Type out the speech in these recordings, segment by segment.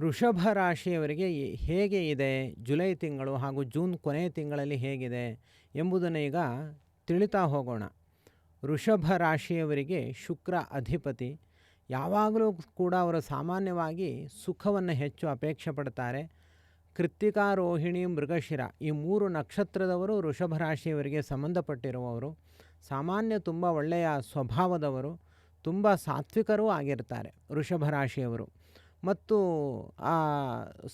ವೃಷಭ ರಾಶಿಯವರಿಗೆ ಹೇಗೆ ಇದೆ, ಜುಲೈ ತಿಂಗಳು ಹಾಗೂ ಜೂನ್ ಕೊನೆಯ ತಿಂಗಳಲ್ಲಿ ಹೇಗಿದೆ ಎಂಬುದನ್ನು ಈಗ ತಿಳಿತಾ ಹೋಗೋಣ. ವೃಷಭ ರಾಶಿಯವರಿಗೆ ಶುಕ್ರ ಅಧಿಪತಿ. ಯಾವಾಗಲೂ ಕೂಡ ಅವರು ಸಾಮಾನ್ಯವಾಗಿ ಸುಖವನ್ನು ಹೆಚ್ಚು ಅಪೇಕ್ಷೆ ಪಡ್ತಾರೆ. ಕೃತ್ತಿಕಾ, ರೋಹಿಣಿ, ಮೃಗಶಿರ ಈ 3 ನಕ್ಷತ್ರದವರು ವೃಷಭ ರಾಶಿಯವರಿಗೆ ಸಂಬಂಧಪಟ್ಟಿರುವವರು. ಸಾಮಾನ್ಯ ತುಂಬ ಒಳ್ಳೆಯ ಸ್ವಭಾವದವರು, ತುಂಬ ಸಾತ್ವಿಕರೂ ಆಗಿರ್ತಾರೆ ವೃಷಭ ರಾಶಿಯವರು. ಮತ್ತು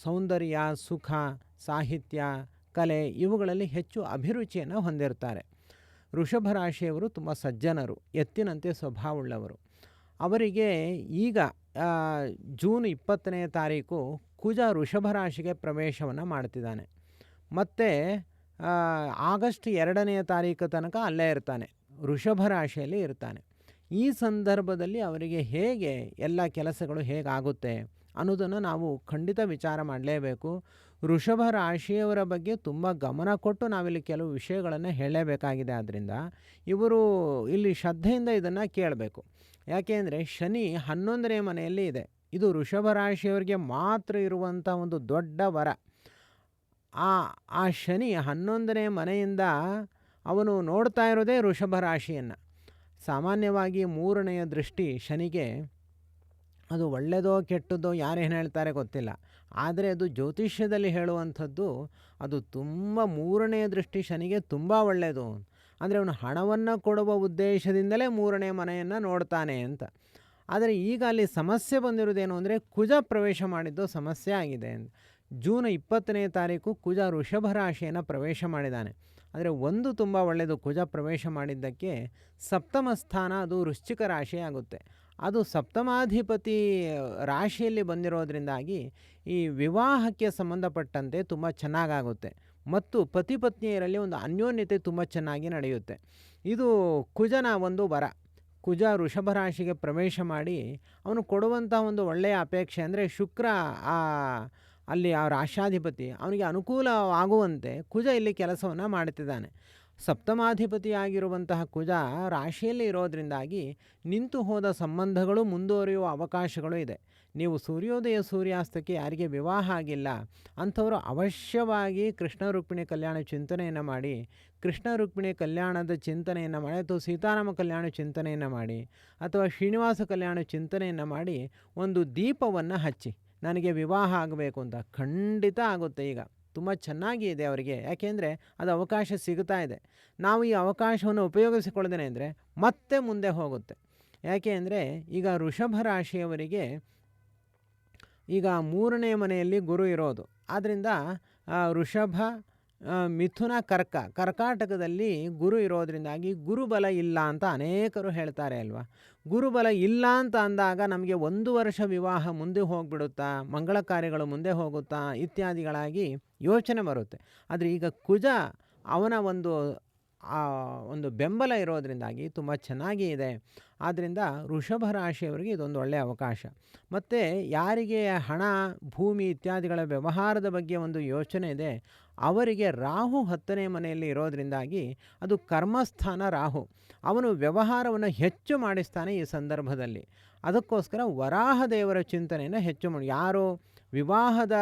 ಸೌಂದರ್ಯ, ಸುಖ, ಸಾಹಿತ್ಯ, ಕಲೆ ಇವುಗಳಲ್ಲಿ ಹೆಚ್ಚು ಅಭಿರುಚಿಯನ್ನು ಹೊಂದಿರ್ತಾರೆ. ವೃಷಭ ರಾಶಿಯವರು ತುಂಬ ಸಜ್ಜನರು, ಎತ್ತಿನಂತೆ ಸ್ವಭಾವವುಳ್ಳವರು. ಅವರಿಗೆ ಈಗ ಜೂನ್ 20ನೇ ತಾರೀಕು ಕುಜ ವೃಷಭ ರಾಶಿಗೆ ಪ್ರವೇಶವನ್ನು ಮಾಡ್ತಿದ್ದಾನೆ. ಮತ್ತು ಆಗಸ್ಟ್ 2ನೇ ತಾರೀಕು ತನಕ ಅಲ್ಲೇ ಇರ್ತಾನೆ, ವೃಷಭ ರಾಶಿಯಲ್ಲಿ ಇರ್ತಾನೆ. ಈ ಸಂದರ್ಭದಲ್ಲಿ ಅವರಿಗೆ ಹೇಗೆ ಎಲ್ಲ ಕೆಲಸಗಳು ಹೇಗಾಗುತ್ತೆ ಅನ್ನೋದನ್ನು ನಾವು ಖಂಡಿತ ವಿಚಾರ ಮಾಡಲೇಬೇಕು. ವೃಷಭ ರಾಶಿಯವರ ಬಗ್ಗೆ ತುಂಬ ಗಮನ ಕೊಟ್ಟು ನಾವಿಲ್ಲಿ ಕೆಲವು ವಿಷಯಗಳನ್ನು ಹೇಳಲೇಬೇಕಾಗಿದೆ. ಆದ್ದರಿಂದ ಇವರು ಇಲ್ಲಿ ಶ್ರದ್ಧೆಯಿಂದ ಇದನ್ನು ಕೇಳಬೇಕು. ಯಾಕೆ ಅಂದರೆ ಶನಿ 11ನೇ ಮನೆಯಲ್ಲಿ ಇದೆ. ಇದು ವೃಷಭ ರಾಶಿಯವರಿಗೆ ಮಾತ್ರ ಇರುವಂಥ ಒಂದು ದೊಡ್ಡ ವರ. ಆ ಶನಿ 11ನೇ ಮನೆಯಿಂದ ಅವನು ನೋಡ್ತಾ ಇರೋದೇ ವೃಷಭ ರಾಶಿಯನ್ನು. ಸಾಮಾನ್ಯವಾಗಿ 3ನೆಯ ದೃಷ್ಟಿ ಶನಿಗೆ ಅದು ಒಳ್ಳೆಯದೋ ಕೆಟ್ಟದ್ದೋ ಯಾರೇನು ಹೇಳ್ತಾರೆ ಗೊತ್ತಿಲ್ಲ. ಆದರೆ ಅದು ಜ್ಯೋತಿಷ್ಯದಲ್ಲಿ ಹೇಳುವಂಥದ್ದು ಅದು ತುಂಬ 3ನೆಯ ದೃಷ್ಟಿ ಶನಿಗೆ ತುಂಬ ಒಳ್ಳೆಯದು. ಅಂದರೆ ಅವನು ಹಣವನ್ನು ಕೊಡುವ ಉದ್ದೇಶದಿಂದಲೇ 3ನೇ ಮನೆಯನ್ನು ನೋಡ್ತಾನೆ ಅಂತ. ಆದರೆ ಈಗ ಅಲ್ಲಿ ಸಮಸ್ಯೆ ಬಂದಿರೋದೇನು ಅಂದರೆ ಕುಜ ಪ್ರವೇಶ ಮಾಡಿದ್ದು ಸಮಸ್ಯೆ ಆಗಿದೆ. ಜೂನ್ 20ನೇ ತಾರೀಕು ಕುಜ ವೃಷಭ ರಾಶಿಯನ್ನು ಪ್ರವೇಶ ಮಾಡಿದ್ದಾನೆ. ಆದರೆ ಒಂದು ತುಂಬ ಒಳ್ಳೆಯದು, ಕುಜ ಪ್ರವೇಶ ಮಾಡಿದ್ದಕ್ಕೆ ಸಪ್ತಮ ಸ್ಥಾನ ಅದು ವೃಶ್ಚಿಕ ರಾಶಿ ಆಗುತ್ತೆ. ಅದು ಸಪ್ತಮಾಧಿಪತಿ ರಾಶಿಯಲ್ಲಿ ಬಂದಿರೋದ್ರಿಂದಾಗಿ ಈ ವಿವಾಹಕ್ಕೆ ಸಂಬಂಧಪಟ್ಟಂತೆ ತುಂಬ ಚೆನ್ನಾಗಾಗುತ್ತೆ ಮತ್ತು ಪತಿ ಪತ್ನಿಯರಲ್ಲಿ ಒಂದು ಅನ್ಯೋನ್ಯತೆ ತುಂಬ ಚೆನ್ನಾಗಿ ನಡೆಯುತ್ತೆ. ಇದು ಕುಜನ ಒಂದು ವರ. ಕುಜ ವೃಷಭ ರಾಶಿಗೆ ಪ್ರವೇಶ ಮಾಡಿ ಅವನು ಕೊಡುವಂಥ ಒಂದು ಒಳ್ಳೆಯ ಅಪೇಕ್ಷೆ ಅಂದರೆ ಶುಕ್ರ ಅಲ್ಲಿ ಆ ರಾಶ್ಯಾಧಿಪತಿ ಅವನಿಗೆ ಅನುಕೂಲವಾಗುವಂತೆ ಕುಜ ಇಲ್ಲಿ ಕೆಲಸವನ್ನು ಮಾಡುತ್ತಿದ್ದಾನೆ. ಸಪ್ತಮಾಧಿಪತಿಯಾಗಿರುವಂತಹ ಕುಜ ರಾಶಿಯಲ್ಲಿ ಇರೋದರಿಂದಾಗಿ ನಿಂತು ಹೋದ ಸಂಬಂಧಗಳು ಮುಂದುವರಿಯುವ ಅವಕಾಶಗಳು ಇದೆ. ನೀವು ಸೂರ್ಯೋದಯ ಸೂರ್ಯಾಸ್ತಕ್ಕೆ ಯಾರಿಗೆ ವಿವಾಹ ಆಗಿಲ್ಲ ಅಂಥವರು ಅವಶ್ಯವಾಗಿ ಕೃಷ್ಣ ರುಕ್ಮಿಣಿ ಕಲ್ಯಾಣ ಚಿಂತನೆಯನ್ನು ಮಾಡಿ, ಕೃಷ್ಣ ರುಕ್ಮಿಣಿ ಕಲ್ಯಾಣದ ಚಿಂತನೆಯನ್ನು ಮಾಡಿ, ಅಥವಾ ಸೀತಾರಾಮ ಕಲ್ಯಾಣ ಚಿಂತನೆಯನ್ನು ಮಾಡಿ, ಅಥವಾ ಶ್ರೀನಿವಾಸ ಕಲ್ಯಾಣ ಚಿಂತನೆಯನ್ನು ಮಾಡಿ ಒಂದು ದೀಪವನ್ನು ಹಚ್ಚಿ ನನಗೆ ವಿವಾಹ ಆಗಬೇಕು ಅಂತ. ಖಂಡಿತ ಆಗುತ್ತೆ. ಈಗ ತುಂಬ ಚೆನ್ನಾಗಿ ಇದೆ ಅವರಿಗೆ. ಯಾಕೆಂದರೆ ಅದು ಅವಕಾಶ ಸಿಗ್ತಾ ಇದೆ. ನಾವು ಈ ಅವಕಾಶವನ್ನು ಉಪಯೋಗಿಸಿಕೊಳ್ಳದೇನೆ ಅಂದರೆ ಮತ್ತೆ ಮುಂದೆ ಹೋಗುತ್ತೆ. ಯಾಕೆ ಅಂದರೆ ಈಗ ವೃಷಭ ರಾಶಿಯವರಿಗೆ ಈಗ 3ನೇ ಮನೆಯಲ್ಲಿ ಗುರು ಇರೋದು. ಆದ್ದರಿಂದ ವೃಷಭ, ಮಿಥುನ, ಕರ್ಕಾಟಕದಲ್ಲಿ ಗುರು ಇರೋದ್ರಿಂದಾಗಿ ಗುರುಬಲ ಇಲ್ಲ ಅಂತ ಅನೇಕರು ಹೇಳ್ತಾರೆ ಅಲ್ವಾ. ಗುರುಬಲ ಇಲ್ಲ ಅಂತ ಅಂದಾಗ ನಮಗೆ 1 ವರ್ಷ ವಿವಾಹ ಮುಂದೆ ಹೋಗಿಬಿಡುತ್ತಾ, ಮಂಗಳ ಕಾರ್ಯಗಳು ಮುಂದೆ ಹೋಗುತ್ತಾ ಇತ್ಯಾದಿಗಳಾಗಿ ಯೋಚನೆ ಬರುತ್ತೆ. ಆದರೆ ಈಗ ಕುಜ ಅವನ ಒಂದು ಬೆಂಬಲ ಇರೋದರಿಂದಾಗಿ ತುಂಬ ಚೆನ್ನಾಗಿ ಇದೆ. ಆದ್ದರಿಂದ ವೃಷಭ ರಾಶಿಯವರಿಗೆ ಇದೊಂದು ಒಳ್ಳೆಯ ಅವಕಾಶ. ಮತ್ತು ಯಾರಿಗೆ ಹಣ, ಭೂಮಿ ಇತ್ಯಾದಿಗಳ ವ್ಯವಹಾರದ ಬಗ್ಗೆ ಒಂದು ಯೋಚನೆ ಇದೆ ಅವರಿಗೆ ರಾಹು 10ನೇ ಮನೆಯಲ್ಲಿ ಇರೋದರಿಂದಾಗಿ ಅದು ಕರ್ಮಸ್ಥಾನ ರಾಹು. ಅವನು ವ್ಯವಹಾರವನ್ನು ಹೆಚ್ಚು ಮಾಡಿಸ್ತಾನೆ ಈ ಸಂದರ್ಭದಲ್ಲಿ. ಅದಕ್ಕೋಸ್ಕರ ವರಾಹ ದೇವರ ಚಿಂತನೆಯನ್ನು ಹೆಚ್ಚು ಮಾಡಿ. ಯಾರು ವಿವಾಹದ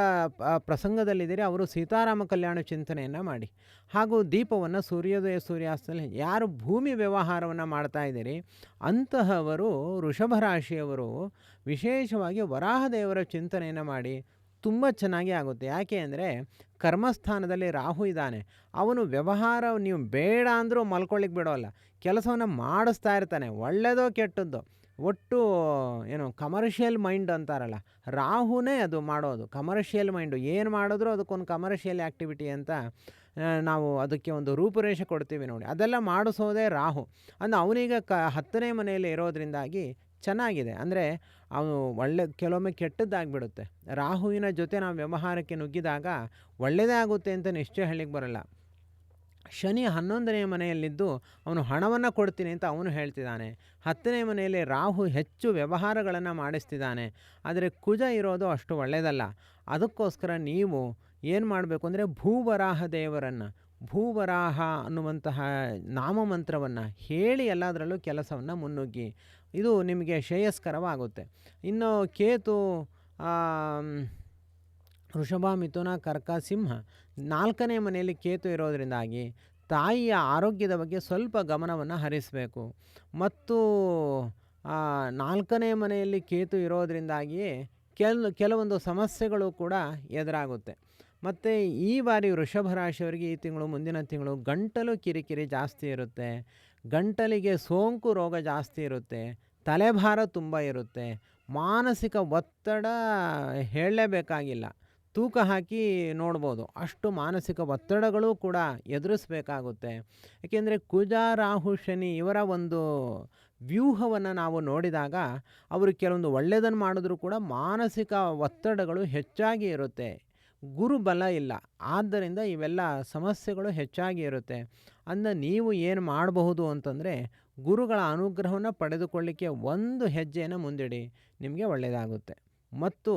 ಪ್ರಸಂಗದಲ್ಲಿದ್ದೀರಿ ಅವರು ಸೀತಾರಾಮ ಕಲ್ಯಾಣ ಚಿಂತನೆಯನ್ನು ಮಾಡಿ, ಹಾಗೂ ದೀಪವನ್ನು ಸೂರ್ಯೋದಯ ಸೂರ್ಯಾಸ್ತದಲ್ಲಿ. ಯಾರು ಭೂಮಿ ವ್ಯವಹಾರವನ್ನು ಮಾಡ್ತಾ ಇದ್ದೀರಿ ಅಂತಹವರು ವೃಷಭ ರಾಶಿಯವರು ವಿಶೇಷವಾಗಿ ವರಾಹ ದೇವರ ಚಿಂತನೆಯನ್ನು ಮಾಡಿ ತುಂಬ ಚೆನ್ನಾಗಿ ಆಗುತ್ತೆ. ಯಾಕೆ ಅಂದರೆ ಕರ್ಮಸ್ಥಾನದಲ್ಲಿ ರಾಹು ಇದ್ದಾನೆ. ಅವನು ವ್ಯವಹಾರ ನೀವು ಬೇಡ ಅಂದರೂ ಮಲ್ಕೊಳ್ಳಿಕ್ಕೆ ಬಿಡೋಲ್ಲ, ಕೆಲಸವನ್ನು ಮಾಡಿಸ್ತಾ ಇರ್ತಾನೆ. ಒಳ್ಳೆಯದೋ ಕೆಟ್ಟದ್ದೋ ಒಟ್ಟು ಏನು ಕಮರ್ಷಿಯಲ್ ಮೈಂಡ್ ಅಂತಾರಲ್ಲ, ರಾಹುನೇ ಅದು ಮಾಡೋದು. ಕಮರ್ಷಿಯಲ್ ಮೈಂಡು ಏನು ಮಾಡಿದ್ರೂ ಅದಕ್ಕೊಂದು ಕಮರ್ಷಿಯಲ್ ಆ್ಯಕ್ಟಿವಿಟಿ ಅಂತ ನಾವು ಅದಕ್ಕೆ ಒಂದು ರೂಪುರೇಷೆ ಕೊಡ್ತೀವಿ ನೋಡಿ, ಅದೆಲ್ಲ ಮಾಡಿಸೋದೇ ರಾಹು. ಅಂದರೆ ಅವನೀಗ 10ನೇ ಮನೆಯಲ್ಲಿ ಇರೋದ್ರಿಂದಾಗಿ ಚೆನ್ನಾಗಿದೆ. ಅಂದರೆ ಅವನು ಕೆಲವೊಮ್ಮೆ ಕೆಟ್ಟದ್ದಾಗಿಬಿಡುತ್ತೆ. ರಾಹುವಿನ ಜೊತೆ ನಾವು ವ್ಯವಹಾರಕ್ಕೆ ನುಗ್ಗಿದಾಗ ಒಳ್ಳೆಯದೇ ಆಗುತ್ತೆ ಅಂತ ನಿಶ್ಚಯ ಹೇಳಲಿಕ್ಕೆ ಬರೋಲ್ಲ. ಶನಿ 11ನೇ ಮನೆಯಲ್ಲಿದ್ದು ಅವನು ಹಣವನ್ನು ಕೊಡ್ತೀನಿ ಅಂತ ಅವನು ಹೇಳ್ತಿದ್ದಾನೆ. 10ನೇ ಮನೆಯಲ್ಲಿ ರಾಹು ಹೆಚ್ಚು ವ್ಯವಹಾರಗಳನ್ನು ಮಾಡಿಸ್ತಿದ್ದಾನೆ. ಆದರೆ ಕುಜ ಇರೋದು ಅಷ್ಟು ಒಳ್ಳೆಯದಲ್ಲ. ಅದಕ್ಕೋಸ್ಕರ ನೀವು ಏನು ಮಾಡಬೇಕು ಅಂದರೆ ಭೂವರಾಹ ದೇವರನ್ನು, ಭೂವರಾಹ ಅನ್ನುವಂತಹ ನಾಮಮಂತ್ರವನ್ನು ಹೇಳಿ ಎಲ್ಲದರಲ್ಲೂ ಕೆಲಸವನ್ನು ಮುನ್ನುಗ್ಗಿ. ಇದು ನಿಮಗೆ ಶ್ರೇಯಸ್ಕರವಾಗುತ್ತೆ. ಇನ್ನು ಕೇತು ವೃಷಭ, ಮಿಥುನ, ಕರ್ಕ, ಸಿಂಹ 4ನೇ ಮನೆಯಲ್ಲಿ ಕೇತು ಇರೋದರಿಂದಾಗಿ ತಾಯಿಯ ಆರೋಗ್ಯದ ಬಗ್ಗೆ ಸ್ವಲ್ಪ ಗಮನವನ್ನು ಹರಿಸಬೇಕು. ಮತ್ತು 4ನೇ ಮನೆಯಲ್ಲಿ ಕೇತು ಇರೋದರಿಂದಾಗಿಯೇ ಕೆಲವೊಂದು ಸಮಸ್ಯೆಗಳು ಕೂಡ ಎದುರಾಗುತ್ತೆ. ಮತ್ತು ಈ ಬಾರಿ ವೃಷಭ ರಾಶಿಯವರಿಗೆ ಈ ತಿಂಗಳು, ಮುಂದಿನ ತಿಂಗಳು ಗಂಟಲು ಕಿರಿಕಿರಿ ಜಾಸ್ತಿ ಇರುತ್ತೆ. ಗಂಟಲಿಗೆ ಸೋಂಕು ರೋಗ ಜಾಸ್ತಿ ಇರುತ್ತೆ. ತಲೆಭಾರ ತುಂಬ ಇರುತ್ತೆ. ಮಾನಸಿಕ ಒತ್ತಡ ಹೇಳಲೇಬೇಕಾಗಿಲ್ಲ. ತೂಕ ಹಾಕಿ ನೋಡ್ಬೋದು, ಅಷ್ಟು ಮಾನಸಿಕ ಒತ್ತಡಗಳು ಕೂಡ ಎದುರಿಸಬೇಕಾಗುತ್ತೆ. ಏಕೆಂದರೆ ಕುಜ, ರಾಹು, ಶನಿ ಇವರ ಒಂದು ವ್ಯೂಹವನ್ನು ನಾವು ನೋಡಿದಾಗ ಅವರು ಕೆಲವೊಂದು ಒಳ್ಳೆಯದನ್ನು ಮಾಡಿದ್ರೂ ಕೂಡ ಮಾನಸಿಕ ಒತ್ತಡಗಳು ಹೆಚ್ಚಾಗಿ ಇರುತ್ತೆ. ಗುರು ಬಲ ಇಲ್ಲ, ಆದ್ದರಿಂದ ಇವೆಲ್ಲ ಸಮಸ್ಯೆಗಳು ಹೆಚ್ಚಾಗಿ ಇರುತ್ತೆ. ನೀವು ಏನು ಮಾಡಬಹುದು ಅಂತಂದರೆ, ಗುರುಗಳ ಅನುಗ್ರಹವನ್ನು ಪಡೆದುಕೊಳ್ಳಿಕ್ಕೆ ಒಂದು ಹೆಜ್ಜೆಯನ್ನು ಮುಂದಿಡಿ, ನಿಮಗೆ ಒಳ್ಳೆಯದಾಗುತ್ತೆ. ಮತ್ತು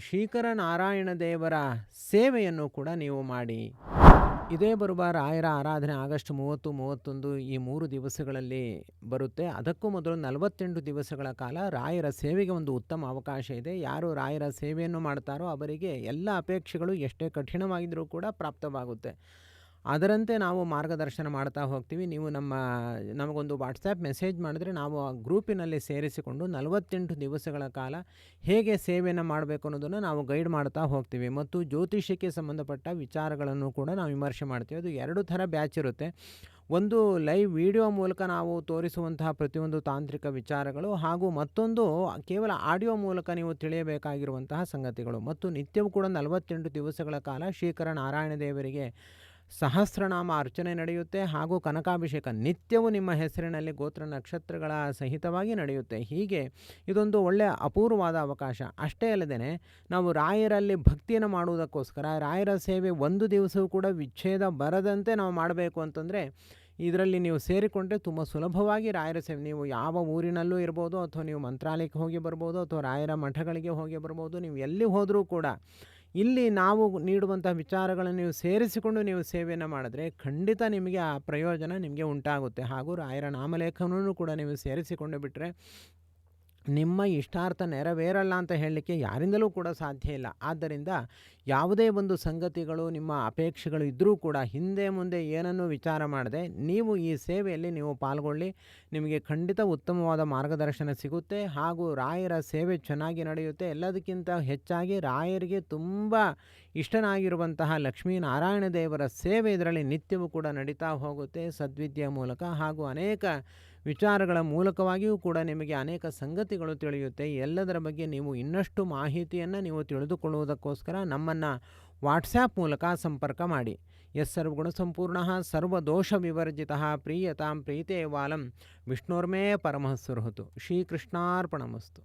ಶ್ರೀಕರ ನಾರಾಯಣ ದೇವರ ಸೇವೆಯನ್ನು ಕೂಡ ನೀವು ಮಾಡಿ. ಇದೇ ಬರುವ ರಾಯರ ಆರಾಧನೆ ಆಗಸ್ಟ್ 30, 31 ಈ 3 ದಿವಸಗಳಲ್ಲಿ ಬರುತ್ತೆ. ಅದಕ್ಕೂ ಮೊದಲು 48 ದಿವಸಗಳ ಕಾಲ ರಾಯರ ಸೇವೆಗೆ ಒಂದು ಉತ್ತಮ ಅವಕಾಶ ಇದೆ. ಯಾರು ರಾಯರ ಸೇವೆಯನ್ನು ಮಾಡ್ತಾರೋ ಅವರಿಗೆ ಎಲ್ಲ ಅಪೇಕ್ಷೆಗಳು ಎಷ್ಟೇ ಕಠಿಣವಾಗಿದ್ದರೂ ಕೂಡ ಪ್ರಾಪ್ತವಾಗುತ್ತೆ. ಅದರಂತೆ ನಾವು ಮಾರ್ಗದರ್ಶನ ಮಾಡ್ತಾ ಹೋಗ್ತೀವಿ. ನೀವು ನಮಗೊಂದು ವಾಟ್ಸಪ್ ಮೆಸೇಜ್ ಮಾಡಿದ್ರೆ ನಾವು ಆ ಗ್ರೂಪಿನಲ್ಲಿ ಸೇರಿಸಿಕೊಂಡು 48 ದಿವಸಗಳ ಕಾಲ ಹೇಗೆ ಸೇವೆಯನ್ನು ಮಾಡಬೇಕು ಅನ್ನೋದನ್ನು ನಾವು ಗೈಡ್ ಮಾಡ್ತಾ ಹೋಗ್ತೀವಿ. ಮತ್ತು ಜ್ಯೋತಿಷ್ಯಕ್ಕೆ ಸಂಬಂಧಪಟ್ಟ ವಿಚಾರಗಳನ್ನು ಕೂಡ ನಾವು ವಿಮರ್ಶೆ ಮಾಡ್ತೀವಿ. ಅದು 2 ಥರ ಬ್ಯಾಚ್ ಇರುತ್ತೆ. ಒಂದು ಲೈವ್ ವಿಡಿಯೋ ಮೂಲಕ ನಾವು ತೋರಿಸುವಂತಹ ಪ್ರತಿಯೊಂದು ತಾಂತ್ರಿಕ ವಿಚಾರಗಳು, ಹಾಗೂ ಮತ್ತೊಂದು ಕೇವಲ ಆಡಿಯೋ ಮೂಲಕ ನೀವು ತಿಳಿಯಬೇಕಾಗಿರುವಂತಹ ಸಂಗತಿಗಳು. ಮತ್ತು ನಿತ್ಯವೂ ಕೂಡ 48 ದಿವಸಗಳ ಕಾಲ ಶ್ರೀಕರ ನಾರಾಯಣ ದೇವರಿಗೆ ಸಹಸ್ರನಾಮ ಅರ್ಚನೆ ನಡೆಯುತ್ತೆ. ಹಾಗೂ ಕನಕಾಭಿಷೇಕ ನಿತ್ಯವೂ ನಿಮ್ಮ ಹೆಸರಿನಲ್ಲಿ ಗೋತ್ರ ನಕ್ಷತ್ರಗಳ ಸಹಿತವಾಗಿ ನಡೆಯುತ್ತೆ. ಹೀಗೆ ಇದೊಂದು ಒಳ್ಳೆಯ ಅಪೂರ್ವವಾದ ಅವಕಾಶ. ಅಷ್ಟೇ ಅಲ್ಲದೆ ನಾವು ರಾಯರಲ್ಲಿ ಭಕ್ತಿಯನ್ನು ಮಾಡುವುದಕ್ಕೋಸ್ಕರ ರಾಯರ ಸೇವೆ ಒಂದು ದಿವಸವೂ ಕೂಡ ವಿಚ್ಛೇದ ಬರದಂತೆ ನಾವು ಮಾಡಬೇಕು ಅಂತಂದರೆ, ಇದರಲ್ಲಿ ನೀವು ಸೇರಿಕೊಂಡ್ರೆ ತುಂಬ ಸುಲಭವಾಗಿ ರಾಯರ ಸೇವೆ, ನೀವು ಯಾವ ಊರಿನಲ್ಲೂ ಇರ್ಬೋದು, ಅಥವಾ ನೀವು ಮಂತ್ರಾಲಯಕ್ಕೆ ಹೋಗಿ ಬರ್ಬೋದು, ಅಥವಾ ರಾಯರ ಮಠಗಳಿಗೆ ಹೋಗಿ ಬರ್ಬೋದು, ನೀವು ಎಲ್ಲಿ ಹೋದರೂ ಕೂಡ ಇಲ್ಲಿ ನಾವು ನೀಡುವಂಥ ವಿಚಾರಗಳನ್ನು ನೀವು ಸೇರಿಸಿಕೊಂಡು ನೀವು ಸೇವೆಯನ್ನು ಮಾಡಿದ್ರೆ ಖಂಡಿತ ನಿಮಗೆ ಆ ಪ್ರಯೋಜನ ನಿಮಗೆ ಉಂಟಾಗುತ್ತೆ. ಹಾಗೂ ರಾಯರ ನಾಮಲೇಖನವನ್ನು ಕೂಡ ನೀವು ಸೇರಿಸಿಕೊಂಡು ಬಿಟ್ಟರೆ ನಿಮ್ಮ ಇಷ್ಟಾರ್ಥ ನೆರವೇರಲ್ಲ ಅಂತ ಹೇಳಲಿಕ್ಕೆ ಯಾರಿಂದಲೂ ಕೂಡ ಸಾಧ್ಯ ಇಲ್ಲ. ಆದ್ದರಿಂದ ಯಾವುದೇ ಒಂದು ಸಂಗತಿಗಳು, ನಿಮ್ಮ ಅಪೇಕ್ಷೆಗಳು ಇದ್ದರೂ ಕೂಡ ಹಿಂದೆ ಮುಂದೆ ಏನನ್ನೂ ವಿಚಾರ ಮಾಡದೆ ನೀವು ಈ ಸೇವೆಯಲ್ಲಿ ನೀವು ಪಾಲ್ಗೊಳ್ಳಿ. ನಿಮಗೆ ಖಂಡಿತ ಉತ್ತಮವಾದ ಮಾರ್ಗದರ್ಶನ ಸಿಗುತ್ತೆ. ಹಾಗೂ ರಾಯರ ಸೇವೆ ಚೆನ್ನಾಗಿ ನಡೆಯುತ್ತೆ. ಎಲ್ಲದಕ್ಕಿಂತ ಹೆಚ್ಚಾಗಿ ರಾಯರಿಗೆ ತುಂಬ ಇಷ್ಟನಾಗಿರುವಂತಹ ಲಕ್ಷ್ಮೀನಾರಾಯಣ ದೇವರ ಸೇವೆ ಇದರಲ್ಲಿ ನಿತ್ಯವೂ ಕೂಡ ನಡೀತಾ ಹೋಗುತ್ತೆ. ಸದ್ವಿದ್ಯೆಯ ಮೂಲಕ ಹಾಗೂ ಅನೇಕ ವಿಚಾರಗಳ ಮೂಲಕವಾಗಿಯೂ ಕೂಡ ನಿಮಗೆ ಅನೇಕ ಸಂಗತಿಗಳು ತಿಳಿಯುತ್ತೆ. ಎಲ್ಲದರ ಬಗ್ಗೆ ನೀವು ಇನ್ನಷ್ಟು ಮಾಹಿತಿಯನ್ನು ನೀವು ತಿಳಿದುಕೊಳ್ಳುವುದಕ್ಕೋಸ್ಕರ ನಮ್ಮನ್ನು ವಾಟ್ಸ್ಯಾಪ್ ಮೂಲಕ ಸಂಪರ್ಕ ಮಾಡಿ. ಸರ್ವಗುಣ ಸಂಪೂರ್ಣಃ ಸರ್ವದೋಷ ವಿವರ್ಜಿತಃ ಪ್ರೀಯತಾಂ ಪ್ರೀತೇವಾಲಂ ವಿಷ್ಣೋರ್ಮೇ ಪರಮಃ ಸುರಹತು. ಶ್ರೀಕೃಷ್ಣಾರ್ಪಣಮಸ್ತು.